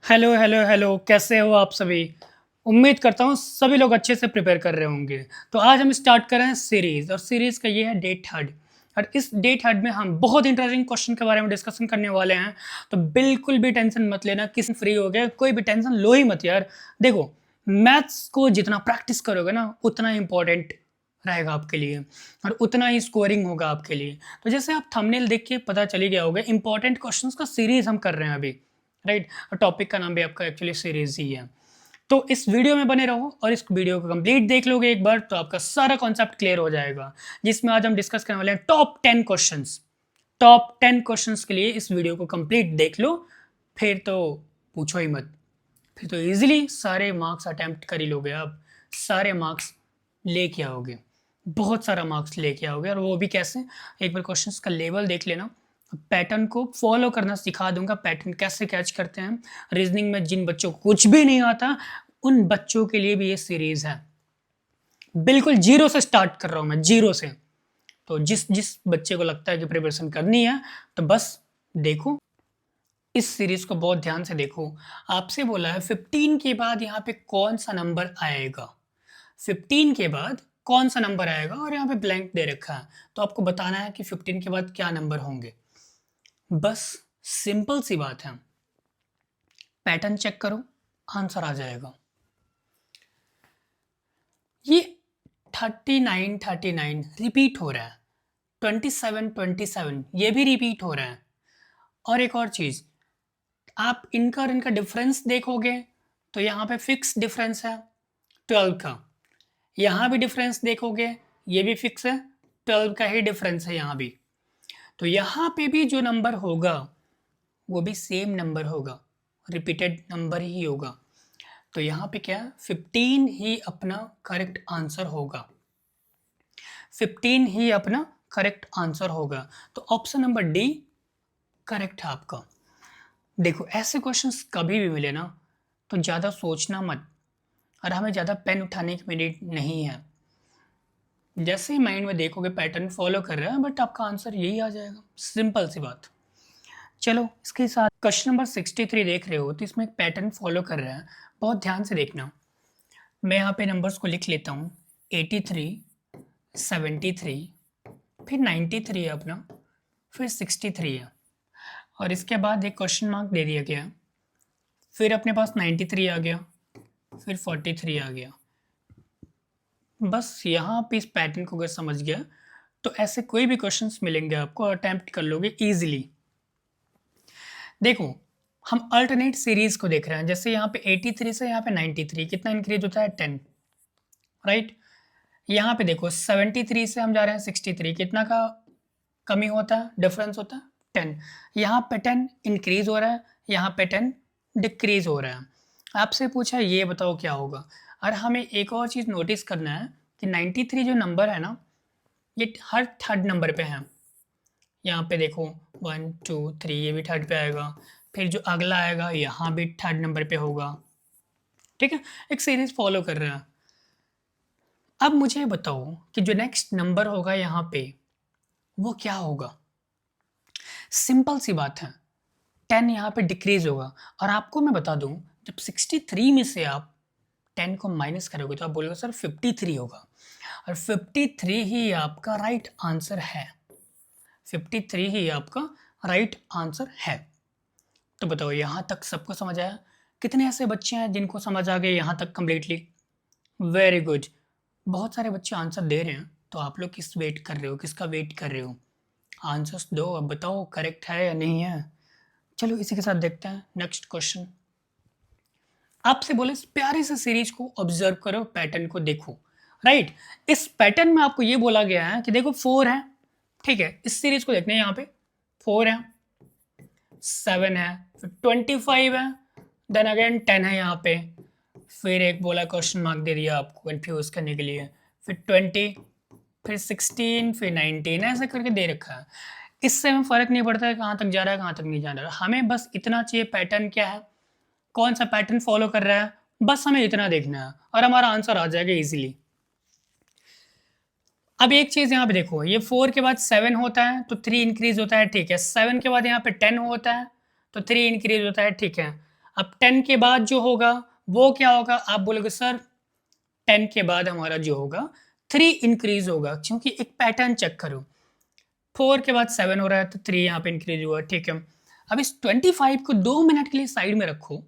Hello hello hello, कैसे हो आप सभी? उम्मीद करता हूँ सभी लोग अच्छे से प्रिपेयर कर रहे होंगे। तो आज हम स्टार्ट कर रहे हैं सीरीज़ और सीरीज़ का ये है डे थर्ड। और इस डे थर्ड में हम बहुत इंटरेस्टिंग क्वेश्चन के बारे में डिस्कशन करने वाले हैं। तो बिल्कुल भी टेंशन मत लेना, किसी फ्री हो गया, कोई भी टेंशन लो ही मत यार। देखो, मैथ्स को जितना प्रैक्टिस करोगे ना उतना इंपॉर्टेंट रहेगा आपके लिए और उतना ही स्कोरिंग होगा आपके लिए। तो जैसे आप थंबनेल देख के पता चल ही गया होगा, इंपॉर्टेंट क्वेश्चंस का सीरीज़ हम कर रहे हैं अभी, राइट? और टॉपिक का नाम भी आपका एक्चुअली सीरीज ही है। तो इस वीडियो में बने रहो और इस वीडियो को कंप्लीट देख लोगे एक बार तो आपका सारा कॉन्सेप्ट क्लियर हो जाएगा, जिसमें आज हम डिस्कस करने वाले हैं टॉप 10 क्वेश्चंस। टॉप 10 क्वेश्चंस के लिए इस वीडियो को कंप्लीट देख लो, फिर तो पूछो ही मत, फिर तो इजीली सारे मार्क्स अटेम्प्ट कर ही लोगे आप, सारे मार्क्स लेके आओगे, बहुत सारा मार्क्स लेके आओगे। और वो भी कैसे, एक बार क्वेश्चंस का लेवल देख लेना, पैटर्न को फॉलो करना सिखा दूंगा, पैटर्न कैसे कैच करते हैं। रीजनिंग में जिन बच्चों को कुछ भी नहीं आता उन बच्चों के लिए भी ये सीरीज है। बिल्कुल जीरो से स्टार्ट कर रहा हूं मैं, जीरो से। तो जिस जिस बच्चे को लगता है कि प्रिपरेशन करनी है तो बस देखो, इस सीरीज को बहुत ध्यान से देखो। आपसे बोला है 15 के बाद यहाँ पे कौन सा नंबर आएगा, 15 के बाद कौन सा नंबर आएगा, और यहाँ पे ब्लैंक दे रखा है। तो आपको बताना है कि 15 के बाद क्या नंबर होंगे। बस सिंपल सी बात है, पैटर्न चेक करो, आंसर आ जाएगा। ये 39 रिपीट हो रहा है, 27 ये भी रिपीट हो रहा है। और एक और चीज़, आप इनका और इनका डिफरेंस देखोगे तो यहाँ पे फिक्स डिफरेंस है 12 का। यहाँ भी डिफरेंस देखोगे, ये भी फिक्स है, 12 का ही डिफरेंस है यहाँ भी। तो यहाँ पे भी जो नंबर होगा वो भी सेम नंबर होगा, रिपीटेड नंबर ही होगा। तो यहाँ पे क्या, 15 ही अपना करेक्ट आंसर होगा, 15 ही अपना करेक्ट आंसर होगा। तो ऑप्शन नंबर डी करेक्ट है आपका। देखो, ऐसे क्वेश्चंस कभी भी मिले ना तो ज़्यादा सोचना मत, और हमें ज़्यादा पेन उठाने की नीड नहीं है। जैसे ही माइंड में देखोगे पैटर्न फॉलो कर रहा है, बट आपका आंसर यही आ जाएगा, सिंपल सी बात। चलो, इसके साथ क्वेश्चन नंबर 63 देख रहे हो तो इसमें एक पैटर्न फॉलो कर रहा है, बहुत ध्यान से देखना। मैं यहाँ पे नंबर्स को लिख लेता हूँ, 83, 73, फिर 93 है अपना, फिर 63 है, और इसके बाद एक क्वेश्चन मार्क दे दिया गया, फिर अपने पास 93 आ गया, फिर 43 आ गया। बस यहाँ पे इस पैटर्न को अगर समझ गया तो ऐसे कोई भी क्वेश्चंस मिलेंगे आपको, अटेम्प्ट कर लोगे ईजिली। देखो, हम अल्टरनेट सीरीज को देख रहे हैं, जैसे यहाँ पे 83 से यहाँ पे 93 कितना इंक्रीज होता है, 10, राइट? यहाँ पे देखो 73 से हम जा रहे हैं 63, कितना का कमी होता है, डिफरेंस होता है 10। यहाँ पे 10 इंक्रीज हो रहा है, यहाँ पे 10 डिक्रीज हो रहा है। आपसे पूछा ये बताओ क्या होगा। और हमें एक और चीज़ नोटिस करना है कि 93 जो नंबर है ना, ये हर थर्ड नंबर पे है। यहाँ पे देखो 1 2 3, ये भी थर्ड पे आएगा, फिर जो अगला आएगा यहाँ भी थर्ड नंबर पे होगा, ठीक है? एक सीरीज फॉलो कर रहा है। अब मुझे बताओ कि जो नेक्स्ट नंबर होगा यहाँ पे वो क्या होगा। सिंपल सी बात है, 10 यहाँ पे डिक्रीज होगा। और आपको मैं बता दूं, जब 63 में से आप 10 को माइनस करोगे तो आप बोलोगे सर 53 होगा, और 53 ही आपका राइट आंसर है, 53 ही आपका राइट आंसर है। तो बताओ, यहाँ तक सबको समझ आया? कितने ऐसे बच्चे हैं जिनको समझ आ गए यहाँ तक कम्प्लीटली? वेरी गुड, बहुत सारे बच्चे आंसर दे रहे हैं। तो आप लोग किस वेट कर रहे हो, किसका वेट कर रहे हो? आंसर्स दो, अब बताओ करेक्ट है या नहीं है। चलो, इसी के साथ देखते हैं नेक्स्ट क्वेश्चन। आपसे बोले इस प्यारे से सीरीज को ऑब्जर्व करो, पैटर्न को देखो, राइट? इस पैटर्न में आपको ये बोला गया है कि देखो 4 है, ठीक है? इस सीरीज को देखने हैं, यहाँ पे 4 है, 7 है, फिर 25 है, देन अगेन 10 है यहाँ पे, फिर एक बोला क्वेश्चन मार्क दे दिया आपको कंफ्यूज करने के लिए, फिर 20, फिर 16, फिर 19, ऐसा करके दे रखा है। इससे हमें फ़र्क नहीं पड़ता है कहाँ तक जा रहा है, कहाँ तक नहीं जा रहा है। हमें बस इतना चाहिए, पैटर्न क्या है, कौन सा पैटर्न फॉलो कर रहा है, बस हमें इतना देखना है और हमारा आंसर आ जाएगा इजीली। अब एक चीज़ यहाँ पे देखो, ये 4 के बाद 7 होता है तो 3 इंक्रीज होता है, ठीक है? 7 के बाद यहाँ पे 10 होता है तो 3 इंक्रीज होता है, ठीक है? अब 10 के बाद जो होगा वो क्या होगा, आप बोलोगे सर 10 के बाद हमारा जो होगा 3 इंक्रीज होगा, क्योंकि एक पैटर्न चेक करो, 4 के बाद 7 हो रहा है तो 3 यहाँ पे इंक्रीज हुआ, ठीक है। अब इस 25 को 2 मिनट के लिए साइड में रखो,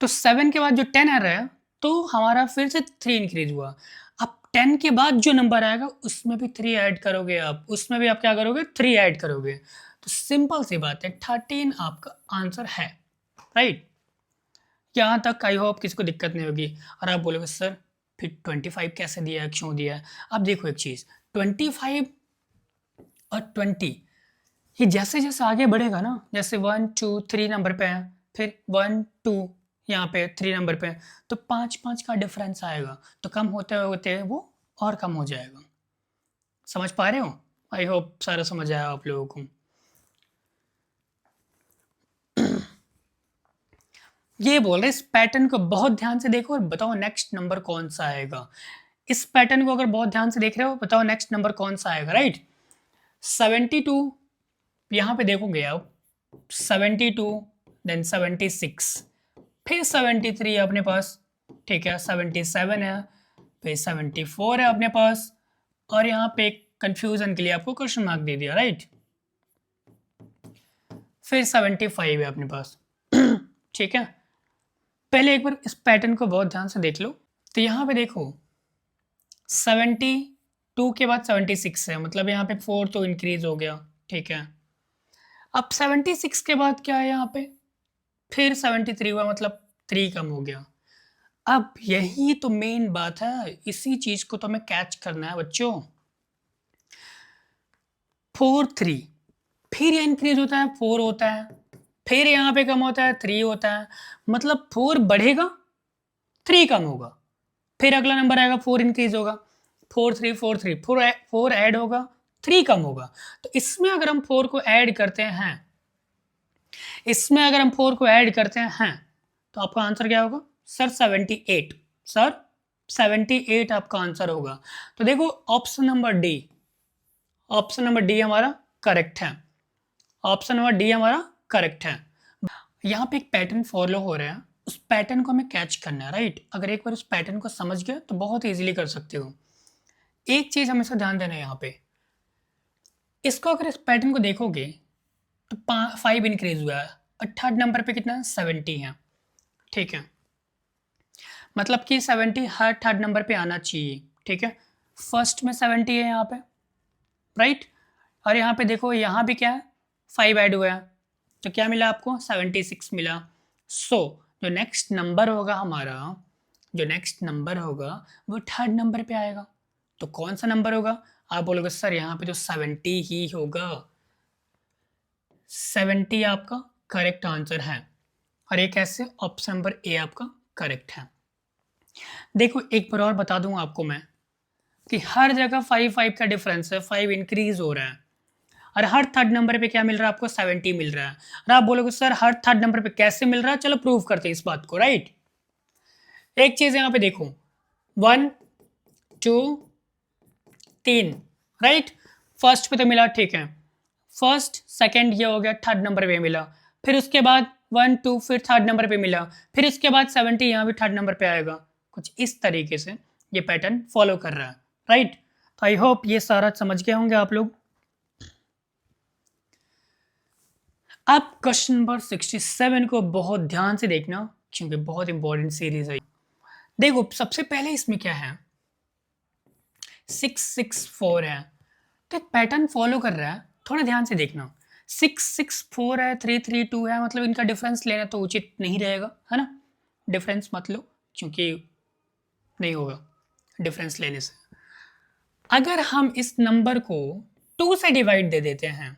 तो 7 के बाद जो 10 आ रहा है तो हमारा फिर से 3 इंक्रीज हुआ। अब 10 के बाद जो नंबर आएगा उसमें भी 3 ऐड करोगे, आप उसमें भी आप क्या करोगे, 3 ऐड करोगे, तो सिंपल सी बात है 13 आपका आंसर है, राइट। यहाँ तक आई होप किसी को दिक्कत नहीं होगी। और आप बोलोगे सर फिर 25 कैसे दिया है, क्यों दिया है? अब देखो एक चीज़, 25 और 20 ये जैसे जैसे आगे बढ़ेगा ना, जैसे 1 2 3 नंबर पे है, फिर 1 2 यहाँ पे 3 नंबर पे, तो 5 का डिफरेंस आएगा, तो कम होते होते वो और कम हो जाएगा। समझ पा रहे हो? आई होप सारा समझ आया आप लोगों को। ये बोल रहे इस पैटर्न को बहुत ध्यान से देखो और बताओ नेक्स्ट नंबर कौन सा आएगा। इस पैटर्न को अगर बहुत ध्यान से देख रहे हो, बताओ नेक्स्ट नंबर कौन सा आएगा, राइट। 72 यहाँ पे देखोगे आप, 72 देन 76, फिर 73 है अपने पास, ठीक है, 77 है, फिर 74 है अपने पास, और यहाँ पे कंफ्यूजन के लिए आपको क्वेश्चन मार्क दे दिया, राइट। फिर 75 है अपने पास, ठीक है। पहले एक बार इस पैटर्न को बहुत ध्यान से देख लो, तो यहाँ पे देखो 72 के बाद 76 है, मतलब यहाँ पे 4 तो इंक्रीज हो गया, ठीक है। अब 76 के बाद क्या है यहाँ पे, फिर 73 हुआ, मतलब 3 कम हो गया। अब यही तो मेन बात है, इसी चीज को तो हमें कैच करना है बच्चों। 4 3, फिर ये इंक्रीज होता है 4 होता है, फिर यहाँ पे कम होता है 3 होता है, मतलब 4 बढ़ेगा 3 कम होगा, फिर अगला नंबर आएगा 4 इंक्रीज होगा, 4 3 4 3, 4 ऐड होगा 3 कम होगा। तो इसमें अगर हम 4 को ऐड करते हैं, इसमें अगर हम 4 को ऐड करते हैं तो आपका आंसर क्या होगा सर 78, सर 78 आपका आंसर होगा। तो देखो option number D, option number D हमारा करेक्ट है, ऑप्शन नंबर डी हमारा करेक्ट है। यहाँ पे एक पैटर्न फॉलो हो रहा है, उस पैटर्न को हमें कैच करना है, राइट। अगर एक बार उस पैटर्न को समझ गए तो बहुत इजीली कर सकते हो। एक चीज हमेशा ध्यान देना है यहाँ पे, इसको अगर इस पैटर्न को देखोगे तो 5 इंक्रीज हुआ है और थर्ड नंबर पे कितना 70 है, ठीक है, मतलब कि 70 हर थर्ड नंबर पे आना चाहिए, ठीक है। फर्स्ट में 70 है यहाँ पे, राइट। और यहाँ पे देखो यहाँ भी क्या है 5 ऐड हुआ है, तो क्या मिला आपको 76 मिला। सो जो नेक्स्ट नंबर होगा हमारा, जो नेक्स्ट नंबर होगा वो थर्ड नंबर पे आएगा। तो कौन सा नंबर होगा, आप बोलोगे सर यहाँ पे तो 70 ही होगा, 70 आपका करेक्ट आंसर है। और एक ऐसे ऑप्शन नंबर ए आपका करेक्ट है। देखो एक बार और बता दूं आपको मैं कि हर जगह 5 का डिफरेंस है, 5 इंक्रीज हो रहा है, और हर थर्ड नंबर पे क्या मिल रहा है आपको 70 मिल रहा है। और आप बोलोगे सर हर थर्ड नंबर पे कैसे मिल रहा है, चलो प्रूव करते हैं इस बात को, राइट। एक चीज यहाँ पे देखो 1 2 3, राइट। फर्स्ट पे तो मिला, ठीक है, फर्स्ट सेकंड ये हो गया, थर्ड नंबर पे मिला, फिर उसके बाद 1 2 फिर थर्ड नंबर पे मिला, फिर उसके बाद 70 यहाँ भी थर्ड नंबर पे आएगा। कुछ इस तरीके से ये पैटर्न फॉलो कर रहा है, राइट। तो आई होप ये सारा समझ गए होंगे आप लोग। अब क्वेश्चन नंबर 67 को बहुत ध्यान से देखना, क्योंकि बहुत इंपॉर्टेंट सीरीज है। देखो सबसे पहले इसमें क्या है 664 है, तो एक पैटर्न फॉलो कर रहा है, थोड़ा ध्यान से देखना। 664 है, 332 है, मतलब इनका डिफरेंस लेना तो उचित नहीं रहेगा, है ना। डिफरेंस मत लो, क्योंकि नहीं होगा डिफरेंस लेने से। अगर हम इस नंबर को 2 से डिवाइड दे देते हैं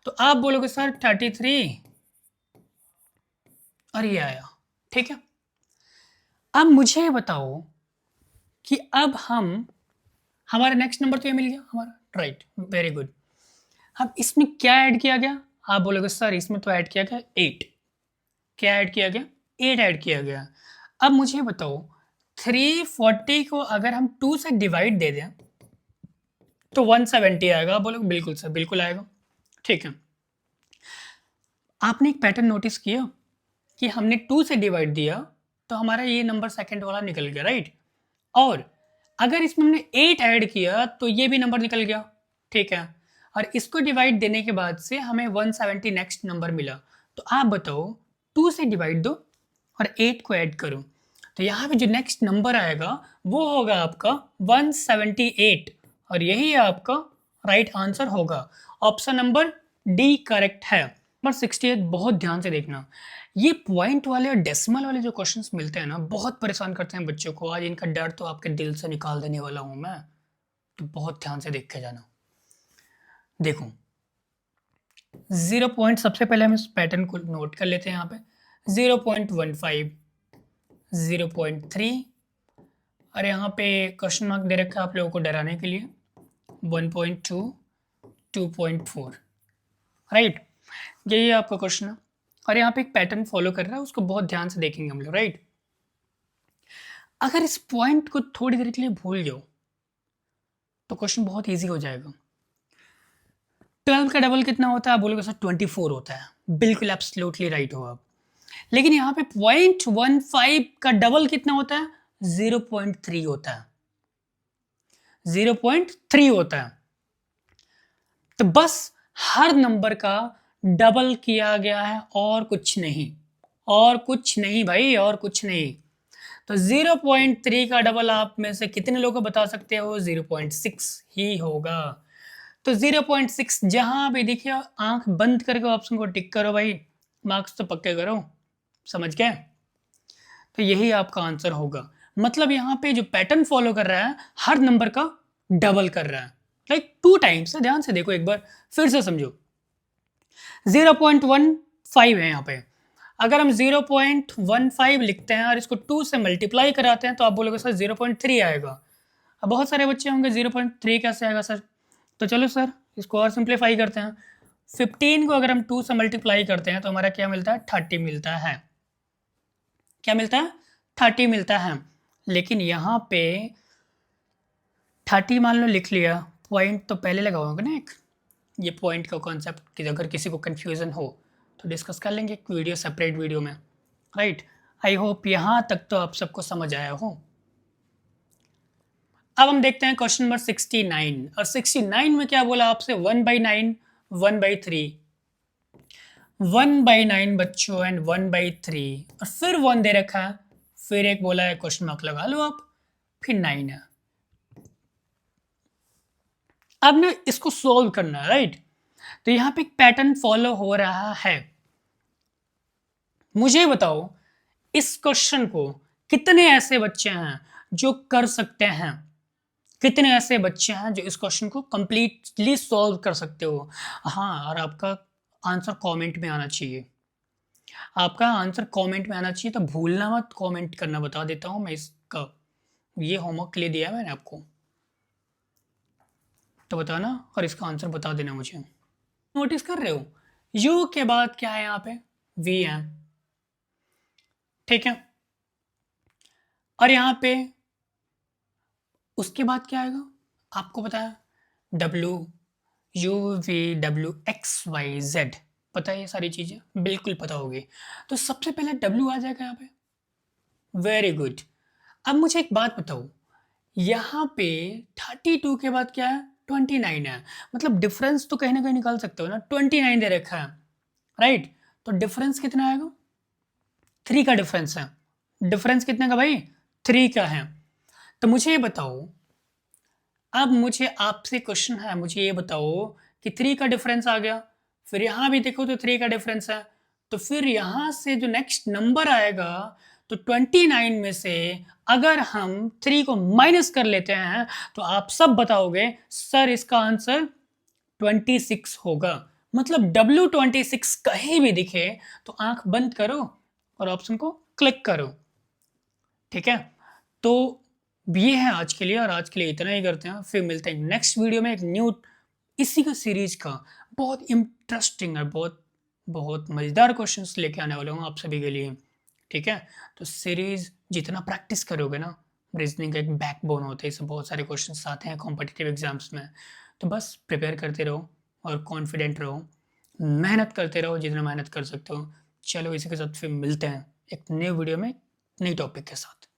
तो आप बोलोगे सर 33 और ये आया, ठीक है। अब मुझे बताओ कि अब हम, हमारा नेक्स्ट नंबर तो ये मिल गया हमारा, राइट, वेरी गुड। अब इसमें क्या ऐड किया गया, आप बोलोगे सर इसमें तो ऐड किया गया 8, क्या ऐड किया गया 8 ऐड किया गया। अब मुझे बताओ 340 को अगर हम 2 से डिवाइड दे दें तो 170 आएगा, आप बोलोगे बिल्कुल सर बिल्कुल आएगा, ठीक है। आपने एक पैटर्न नोटिस किया कि हमने 2 से डिवाइड दिया तो हमारा ये नंबर सेकंड वाला निकल गया, राइट? और अगर इसमें हमने 8 ऐड किया तो ये भी नंबर निकल गया, ठीक है? और इसको डिवाइड देने के बाद से हमें 170 नेक्स्ट नंबर मिला। तो आप बताओ 2 से डिवाइड दो और 8 को ऐड करो, तो यहाँ पे जो नेक्स्ट नंबर आएगा वो होगा आपका 178 और यही आपका राइट आंसर होगा। ऑप्शन नंबर डी करेक्ट है। नंबर 68 बहुत ध्यान से देखना, ये पॉइंट वाले और डेसिमल वाले जो क्वेश्चंस मिलते हैं ना, बहुत परेशान करते हैं बच्चों को। आज इनका डर तो आपके दिल से निकाल देने वाला हूँ मैं, तो बहुत ध्यान से देख के जाना। देखो 0 पॉइंट, सबसे पहले हम इस पैटर्न को नोट कर लेते हैं। यहाँ पे 0.15, 0.3 और यहाँ पे क्वेश्चन मार्क दे रखा है आप लोगों को डराने के लिए, 1.2, 2.4, राइट? यही आपका क्वेश्चन है और यहाँ पे एक पैटर्न फॉलो कर रहा है, उसको बहुत ध्यान से देखेंगे हम लोग, राइट? अगर इस पॉइंट को थोड़ी देर के लिए भूल जाओ तो क्वेश्चन बहुत इजी हो जाएगा। 12 का डबल कितना होता है? आप बोलोगे सर 24 होता है, बिल्कुल एब्सोल्युटली राइट हो आप। लेकिन यहाँ पे 0.15 का डबल कितना होता है? 0.3 होता है, 0.3 होता है। तो बस हर नंबर का डबल किया गया है और कुछ नहीं, और कुछ नहीं भाई, और कुछ नहीं। तो 0.3 का डबल आप में से कितने लोग बता सकते हो? 0.6 ही होगा। तो 0.6 जहां भी दिखे आंख बंद करके ऑप्शन को टिक करो भाई, मार्क्स तो पक्के करो, समझ गए? तो यही आपका आंसर होगा। मतलब यहाँ पे जो पैटर्न फॉलो कर रहा है हर नंबर का डबल कर रहा है, लाइक 2 टाइम्स। ध्यान से देखो एक बार, फिर से समझो। 0.15 है यहाँ पे, अगर हम 0.15 लिखते हैं और इसको 2 से मल्टीप्लाई कराते हैं तो आप बोलोगे सर 0.3 आएगा। अब बहुत सारे बच्चे होंगे 0.3 कैसे आएगा सर? तो चलो सर इसको और सिंप्लीफाई करते हैं। 15 को अगर हम 2 से मल्टीप्लाई करते हैं तो हमारा क्या मिलता है? 30 मिलता है। क्या मिलता है? 30 मिलता है। लेकिन यहाँ पे 30 मान लो लिख लिया, पॉइंट तो पहले लगा होगा ना एक, ये पॉइंट का कॉन्सेप्ट कि अगर किसी को कन्फ्यूज़न हो तो डिस्कस कर लेंगे एक वीडियो, सेपरेट वीडियो में, राइट? आई होप यहाँ तक तो आप सबको समझ आया हो। अब हम देखते हैं क्वेश्चन नंबर 69, और 69 में क्या बोला आपसे? 1/9, 1/3, 1/9 बच्चों एंड 1/3 और फिर 1 दे रखा है, फिर एक बोला है क्वेश्चन मार्क लगा लो आप, फिर 9 है। अब ना इसको सोल्व करना है, राइट? तो यहाँ पे एक पैटर्न फॉलो हो रहा है। मुझे बताओ इस क्वेश्चन को कितने ऐसे बच्चे हैं जो कर सकते हैं? कितने ऐसे बच्चे हैं जो इस क्वेश्चन को कंप्लीटली सॉल्व कर सकते हो? हाँ, और आपका आंसर कमेंट में आना चाहिए, आपका आंसर कमेंट में आना चाहिए। तो भूलना मत कमेंट करना, बता देता हूँ मैं, इसका ये होमवर्क के लिए दिया है मैंने आपको, तो बताना और इसका आंसर बता देना मुझे। नोटिस कर रहे हो यू के बाद क्या है? यहाँ पे वी है, ठीक है? और यहाँ पे उसके बाद क्या आएगा? आपको पता है, W, U, V, W, X, Y, Z, पता है ये सारी चीज़ें? बिल्कुल पता होगी। तो सबसे पहले डब्ल्यू आ जाएगा यहाँ पे, वेरी गुड। अब मुझे एक बात बताओ, यहाँ पे 32 के बाद क्या है? 29 है। मतलब डिफरेंस तो कहीं ना कहीं निकाल सकते हो ना, 29 दे रखा है, राइट? तो डिफरेंस कितना आएगा? 3 का डिफरेंस है। डिफरेंस कितने का भाई? 3 का है। तो मुझे ये बताओ, अब मुझे आपसे क्वेश्चन है, मुझे ये बताओ कि 3 का डिफरेंस आ गया, फिर यहाँ भी देखो तो 3 का डिफरेंस है, तो फिर यहाँ से जो नेक्स्ट नंबर आएगा, तो 29 में से अगर हम 3 को माइनस कर लेते हैं तो आप सब बताओगे सर इसका आंसर 26 होगा। मतलब W26 कहीं भी दिखे तो आंख बंद करो और ऑप्शन को क्लिक करो, ठीक है? तो ये है आज के लिए, और आज के लिए इतना ही करते हैं। फिर मिलते हैं नेक्स्ट वीडियो में एक न्यू इसी का सीरीज का बहुत इंटरेस्टिंग है, बहुत बहुत मज़ेदार क्वेश्चंस लेके आने वाला हूँ आप सभी के लिए, ठीक है? तो सीरीज जितना प्रैक्टिस करोगे ना, रीजनिंग का एक बैकबोन होता है, इससे बहुत सारे क्वेश्चंस आते हैं कॉम्पिटिटिव एग्जाम्स में, तो बस प्रिपेयर करते रहो और कॉन्फिडेंट रहो। मेहनत करते रहो जितना मेहनत कर सकते हो। चलो इसी के साथ फिर मिलते हैं एक नए वीडियो में, नई टॉपिक के साथ।